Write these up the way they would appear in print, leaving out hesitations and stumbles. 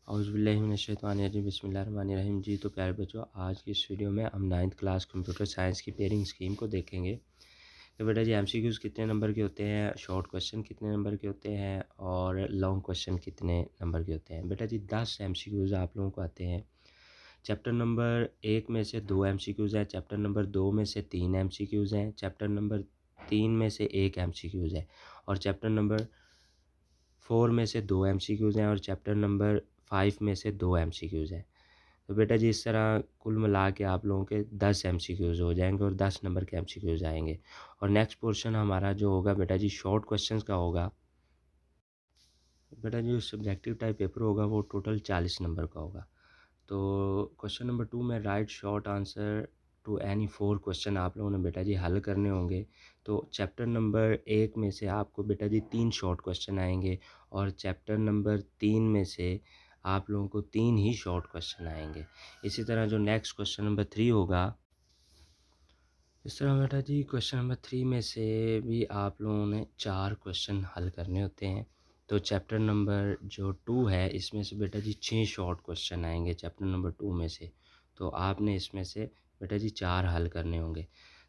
औज़ुबिल्लाहि बिस्मिल्लाहिर्रहमानिर्रहीम। जी तो प्यारे बच्चों, आज की इस वीडियो में हम 9th क्लास कंप्यूटर साइंस की पेयरिंग स्कीम को देखेंगे। तो बेटा जी एमसीक्यूज़ कितने नंबर के होते हैं, शॉर्ट क्वेश्चन कितने नंबर के होते हैं और लॉन्ग क्वेश्चन कितने नंबर के होते हैं। बेटा जी 10 एमसीक्यूज़ आप लोगों को आते हैं। चैप्टर नंबर 1 में से 2 एमसीक्यूज़ हैं, चैप्टर नंबर 2 में से 3 एमसीक्यूज़ हैं, चैप्टर नंबर 3 में से 1 एमसीक्यूज़ है और चैप्टर नंबर 4 में से 2 एमसीक्यूज़ हैं और चैप्टर नंबर 5 में से 2 एमसीक्यूज़ हैं। तो बेटा जी इस तरह कुल मिला के आप लोगों के 10 एमसीक्यूज़ हो जाएँगे और 10 नंबर के एमसीक्यूज़ आएँगे। और नेक्स्ट पोर्शन हमारा जो होगा बेटा जी शॉर्ट क्वेश्चंस का होगा। बेटा जी जो सब्जेक्टिव टाइप पेपर होगा वो टोटल 40 नंबर का होगा। तो क्वेश्चन नंबर 2 में write short answer to any 4 question आप लोगों ने बेटा जी हल करने होंगे। तो चैप्टर नंबर 1 में से आपको बेटा जी 3 शॉर्ट क्वेश्चन आएँगे और चैप्टर नंबर 3 में से आप लोगों को 3 ही शॉर्ट क्वेश्चन आएँगे। इसी तरह जो नेक्स्ट क्वेश्चन नंबर 3 होगा, इस तरह बेटा जी क्वेश्चन नंबर 3 में से भी आप लोगों ने 4 क्वेश्चन हल करने होते हैं। तो चैप्टर नंबर जो 2 है इसमें से बेटा जी 6 शॉर्ट क्वेश्चन आएँगे चैप्टर नंबर 2 में से। तो आपने इसमें से बेटा जी 4 हल करने होंगे।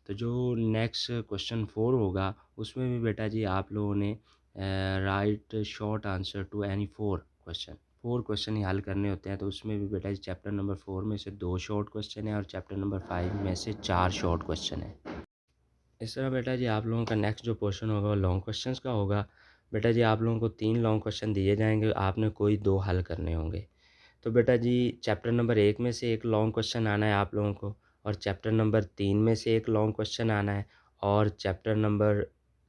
तो जो नेक्स्ट क्वेश्चन 4 होगा उसमें भी बेटा जी आप लोगों ने write short answer to any 4 question ही हल करने होते हैं। तो उसमें भी बेटा जी चैप्टर नंबर 4 में से 2 शॉर्ट क्वेश्चन है और चैप्टर नंबर 5 में से 4 शॉर्ट क्वेश्चन है। इस तरह बेटा जी आप लोगों का नेक्स्ट जो पोर्शन होगा वो लॉन्ग क्वेश्चंस का होगा। बेटा जी आप लोगों को 3 लॉन्ग क्वेश्चन दिए जाएँगे, आपने कोई 2 हल करने होंगे। तो बेटा जी चैप्टर नंबर 1 में से एक लॉन्ग क्वेश्चन आना है आप लोगों को और चैप्टर नंबर 3 में से एक लॉन्ग क्वेश्चन आना है और चैप्टर नंबर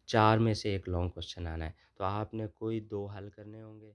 4 में से एक लॉन्ग क्वेश्चन आना है। तो आपने कोई 2 हल करने होंगे।